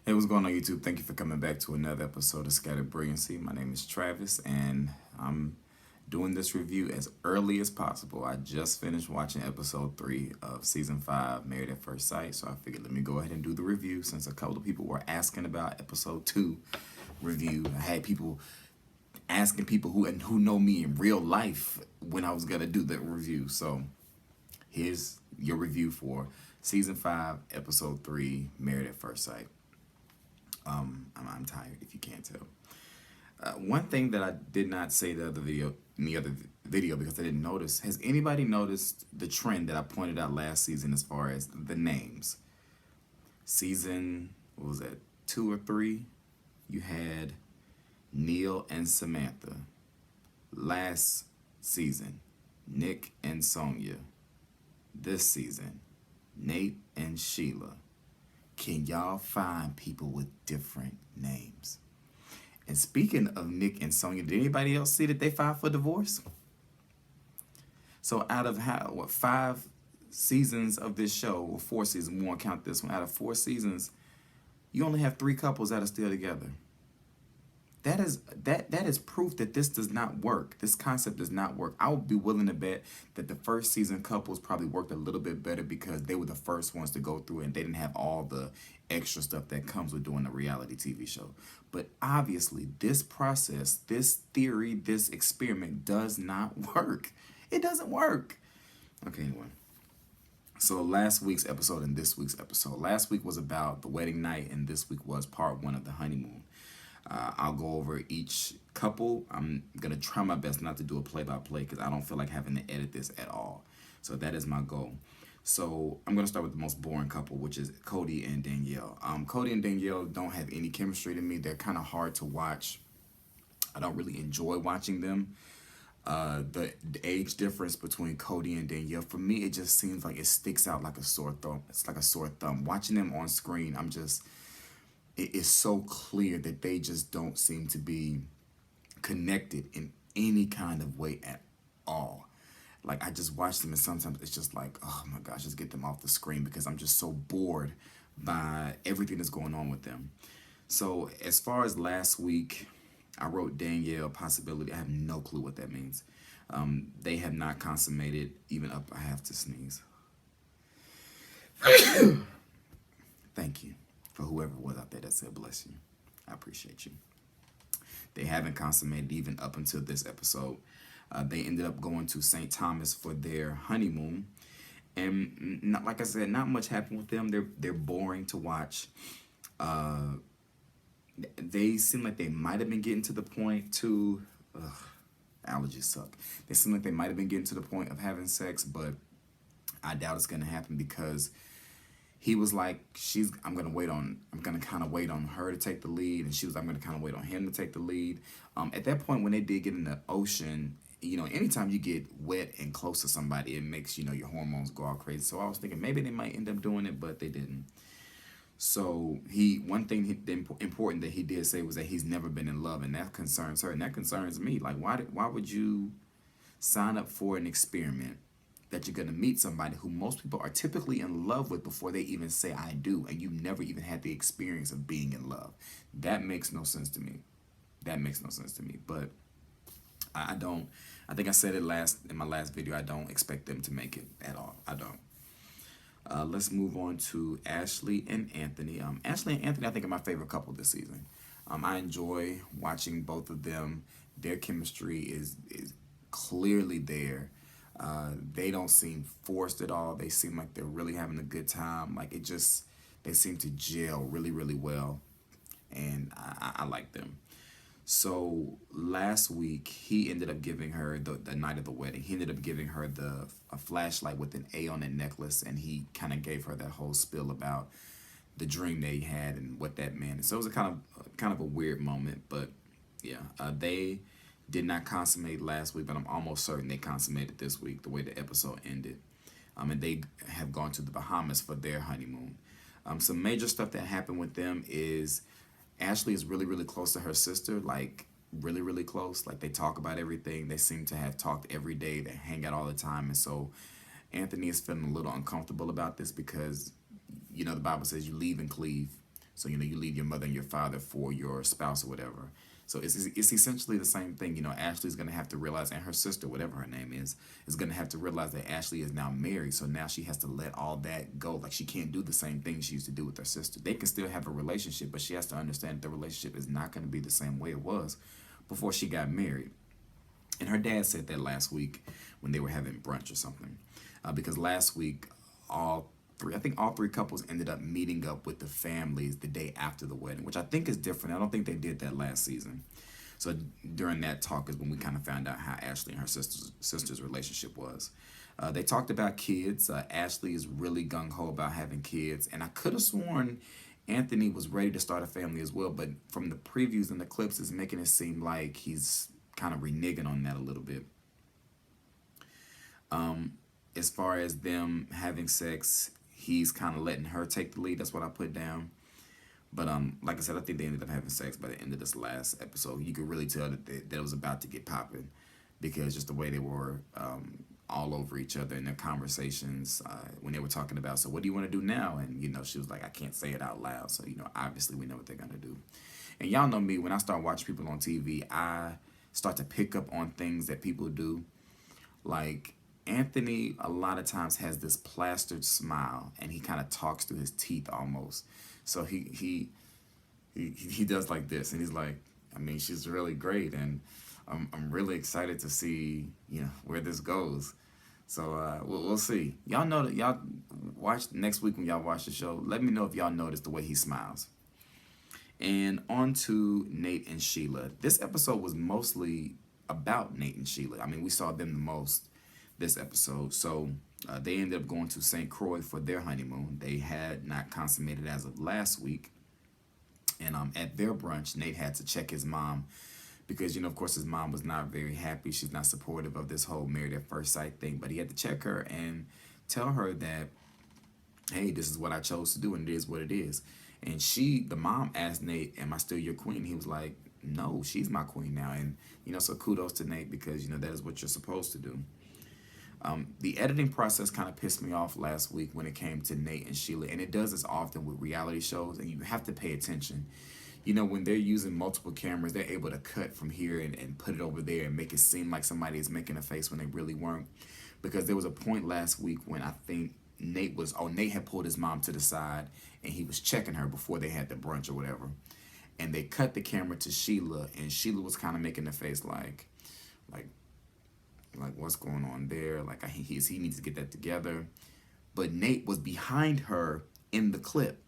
Hey, what's going on, YouTube? Thank you for coming back to another episode of Scattered Brilliancy. My name is Travis, and I'm doing this review as early as possible. I just finished watching episode 3 of season 5, Married at First Sight, so I figured let me go ahead and do the review since a couple of people were asking about episode 2 review. I had people asking people who know me in real life when I was gonna do the review. So here's your review for season 5, episode 3, Married at First Sight. I'm tired, if you can't tell. One thing that I did not say in the other video because I didn't notice. Has anybody noticed the trend that I pointed out last season as far as the names? Season, what was that, 2 or 3? You had Neil and Samantha. Last season, Nick and Sonia. This season, Nate and Sheila. Can y'all find people with different names? And speaking of Nick and Sonia, did anybody else see that they filed for divorce? So out of 5 seasons of this show, or 4 seasons, we won't count this one, out of 4 seasons, you only have 3 couples that are still together. That is proof that this does not work. This concept does not work. I would be willing to bet that the first season couples probably worked a little bit better because they were the first ones to go through it and they didn't have all the extra stuff that comes with doing a reality TV show. But obviously, this process, this theory, this experiment does not work. It doesn't work. Okay, anyway. So last week's episode and this week's episode. Last week was about the wedding night and this week was part 1 of the honeymoon. I'll go over each couple. I'm going to try my best not to do a play-by-play because I don't feel like having to edit this at all. So that is my goal. So I'm going to start with the most boring couple, which is Cody and Danielle. Cody and Danielle don't have any chemistry to me. They're kind of hard to watch. I don't really enjoy watching them. The age difference between Cody and Danielle, for me, it just seems like it sticks out like a sore thumb. It's like a sore thumb. Watching them on screen, it is so clear that they just don't seem to be connected in any kind of way at all. Like, I just watch them and sometimes it's just like, oh my gosh, just get them off the screen because I'm just so bored by everything that's going on with them. So as far as last week, I wrote Danielle possibility. I have no clue what that means. They have not consummated even up. I have to sneeze. Thank you for whoever was out there that said bless you. I appreciate you. They haven't consummated even up until this episode. They ended up going to St. Thomas for their honeymoon. And not, like I said, not much happened with them. They're boring to watch. They seem like they might have been getting to the point to... allergies suck. They seem like they might have been getting to the point of having sex, but I doubt it's going to happen because... he was like, I'm gonna kind of wait on her to take the lead, and she was like, I'm gonna kind of wait on him to take the lead. At that point, when they did get in the ocean, anytime you get wet and close to somebody, it makes your hormones go all crazy. So I was thinking maybe they might end up doing it, but they didn't. So one thing important that he did say was that he's never been in love, and that concerns her, and that concerns me. Like, why would you sign up for an experiment that you're going to meet somebody who most people are typically in love with before they even say I do, and you never even had the experience of being in love? That makes no sense to me. That makes no sense to me. But I think I said it in my last video, I don't expect them to make it at all. I don't. Let's move on to Ashley and Anthony. Ashley and Anthony, I think, are my favorite couple this season. I enjoy watching both of them. Their chemistry is clearly there. They don't seem forced at all. They seem like they're really having a good time. Like, they seem to gel really, really well. And I like them. So last week, he ended up giving her the night of the wedding. He ended up giving her a flashlight with an A on that necklace. And he kind of gave her that whole spiel about the dream that he had and what that meant. So it was a kind of a weird moment. But yeah, they did not consummate last week, but I'm almost certain they consummated this week, the way the episode ended. And they have gone to the Bahamas for their honeymoon. Some major stuff that happened with them is Ashley is really, really close to her sister, like really, really close. Like, they talk about everything. They seem to have talked every day. They hang out all the time. And so Anthony is feeling a little uncomfortable about this because, the Bible says you leave and cleave. So, you leave your mother and your father for your spouse or whatever. So it's essentially the same thing. Ashley's going to have to realize, and her sister, whatever her name is going to have to realize that Ashley is now married. So now she has to let all that go. Like, she can't do the same thing she used to do with her sister. They can still have a relationship, but she has to understand that the relationship is not going to be the same way it was before she got married. And her dad said that last week when they were having brunch or something. Because last week, I think all three couples ended up meeting up with the families the day after the wedding, which I think is different. I don't think they did that last season. So during that talk is when we kind of found out how Ashley and her sister's relationship was. They talked about kids. Ashley is really gung-ho about having kids. And I could have sworn Anthony was ready to start a family as well. But from the previews and the clips, it's making it seem like he's kind of reneging on that a little bit. As far as them having sex, he's kind of letting her take the lead. That's what I put down. But like I said, I think they ended up having sex by the end of this last episode. You could really tell that that it was about to get popping, because just the way they were all over each other in their conversations when they were talking about, so what do you want to do now? And she was like, I can't say it out loud. So obviously we know what they're gonna do. And y'all know me, when I start watching people on TV, I start to pick up on things that people do. Like, Anthony a lot of times has this plastered smile, and he kind of talks through his teeth almost. So he does like this, and he's like, I mean, she's really great, and I'm really excited to see where this goes. So we'll see. Y'all know that y'all watch next week when y'all watch the show. Let me know if y'all notice the way he smiles. And on to Nate and Sheila. This episode was mostly about Nate and Sheila. I mean, we saw them the most this episode. So they ended up going to St. Croix for their honeymoon. They had not consummated as of last week. And at their brunch, Nate had to check his mom because, of course, his mom was not very happy. She's not supportive of this whole married at first sight thing. But he had to check her and tell her that, hey, this is what I chose to do, and it is what it is. And the mom asked Nate, am I still your queen? He was like, no, she's my queen now. And, so kudos to Nate, because, that is what you're supposed to do. The editing process kind of pissed me off last week when it came to Nate and Sheila. And it does this often with reality shows, and you have to pay attention. When they're using multiple cameras, they're able to cut from here and put it over there and make it seem like somebody is making a face when they really weren't. Because there was a point last week when I think Nate had pulled his mom to the side, and he was checking her before they had the brunch or whatever. And they cut the camera to Sheila, and Sheila was kind of making the face like what's going on there? Like, he needs to get that together. But Nate was behind her in the clip.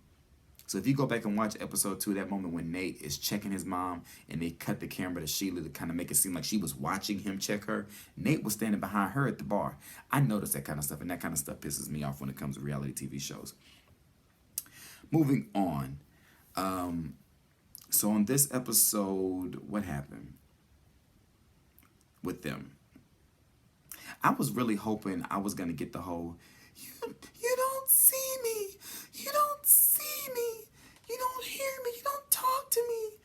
So if you go back and watch episode 2, that moment when Nate is checking his mom and they cut the camera to Sheila to kind of make it seem like she was watching him check her, Nate was standing behind her at the bar. I noticed that kind of stuff, and that kind of stuff pisses me off when it comes to reality TV shows. Moving on. So on this episode, what happened with them? I was really hoping I was going to get the whole, you don't see me, you don't see me, you don't hear me, you don't talk to me,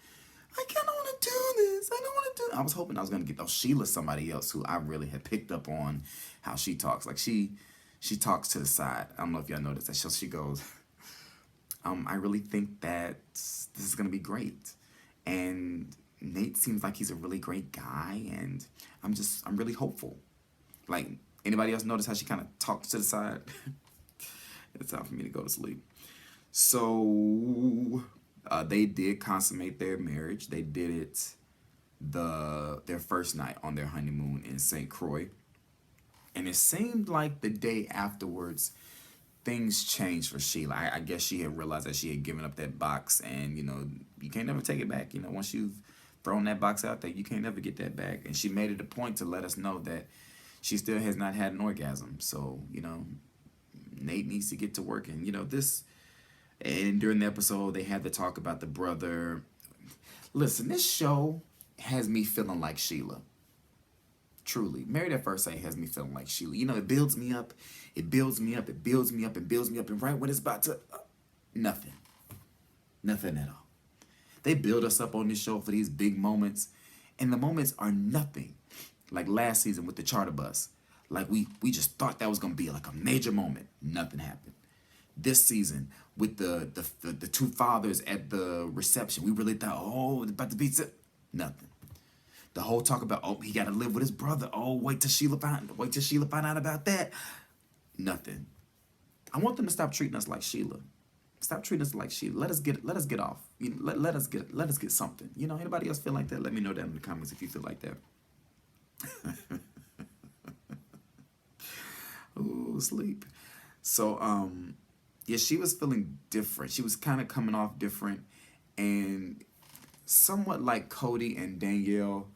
I kind of want to do this, I don't want to do this. I was hoping I was going to get Sheila, somebody else who I really had picked up on how she talks. Like, she talks to the side. I don't know if y'all noticed that. She goes, I really think that this is going to be great. And Nate seems like he's a really great guy, and I'm really hopeful. Like, anybody else notice how she kind of talks to the side? It's time for me to go to sleep. So they did consummate their marriage. They did it their first night on their honeymoon in St. Croix. And it seemed like the day afterwards, things changed for Sheila. I guess she had realized that she had given up that box, and, you can't never take it back. Once you've thrown that box out there, you can't never get that back. And she made it a point to let us know that she still has not had an orgasm. So, Nate needs to get to work. And, and during the episode, they had to talk about the brother. Listen, this show has me feeling like Sheila. Truly. Married at First Sight has me feeling like Sheila. It builds me up. It builds me up. It builds me up. It builds me up. And right when it's about to... nothing. Nothing at all. They build us up on this show for these big moments. And the moments are nothing. Like last season with the charter bus. Like we just thought that was going to be like a major moment. Nothing happened. This season with the two fathers at the reception, we really thought, oh, it's about to be nothing. The whole talk about, oh, he got to live with his brother. Oh, wait till Sheila find out about that. Nothing. I want them to stop treating us like Sheila. Stop treating us like Sheila. Let us get off. You know, let us get something. You know, anybody else feel like that? Let me know down in the comments if you feel like that. Ooh, sleep. So yeah, she was feeling different. She was kind of coming off different, and somewhat like Cody and Danielle.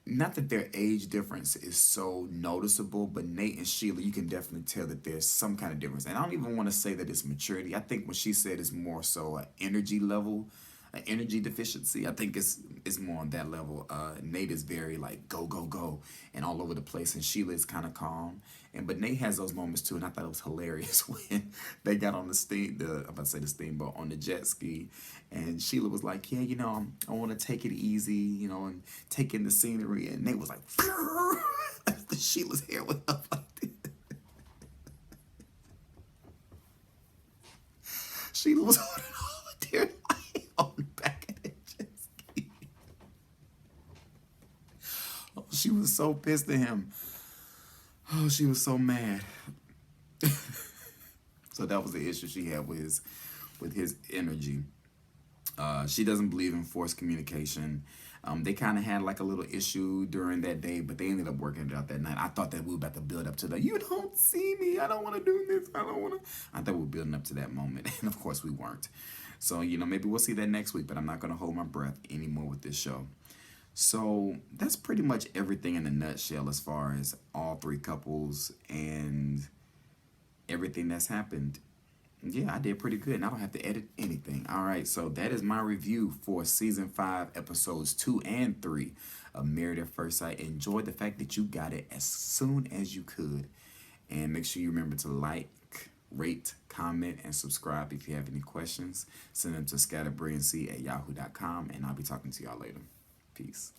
Not that their age difference is so noticeable, but Nate and Sheila, you can definitely tell that there's some kind of difference. And I don't even want to say that it's maturity. I think when she said it's more so an energy level, an energy deficiency, I think it's more on that level. Nate is very like go, go, go and all over the place, and Sheila is kind of calm. But Nate has those moments too, and I thought it was hilarious when they got on I'm about to say the steamboat, on the jet ski, and Sheila was like, yeah, you know, I want to take it easy, you know, and take in the scenery, and Nate was like, Sheila's hair went up like this. Sheila was holding all the dear life on the back of that jet ski. Oh, she was so pissed at him. Oh, she was so mad. So that was the issue she had with his energy. She doesn't believe in forced communication. They kind of had like a little issue during that day, but they ended up working it out that night. I thought that we were about to build up to the, you don't see me, I don't want to do this, I don't want to. I thought we were building up to that moment, and of course we weren't. So, you know, maybe we'll see that next week, but I'm not going to hold my breath anymore with this show. So that's pretty much everything in a nutshell as far as all three couples and everything that's happened. Yeah, I did pretty good, and I don't have to edit anything. All right, so that is my review for season 5, episodes 2 and 3 of Married at First Sight. Enjoy the fact that you got it as soon as you could, and make sure you remember to like, rate, comment, and subscribe. If you have any questions, send them to scatterbrilliancy@yahoo.com, and I'll be talking to y'all later. Peace.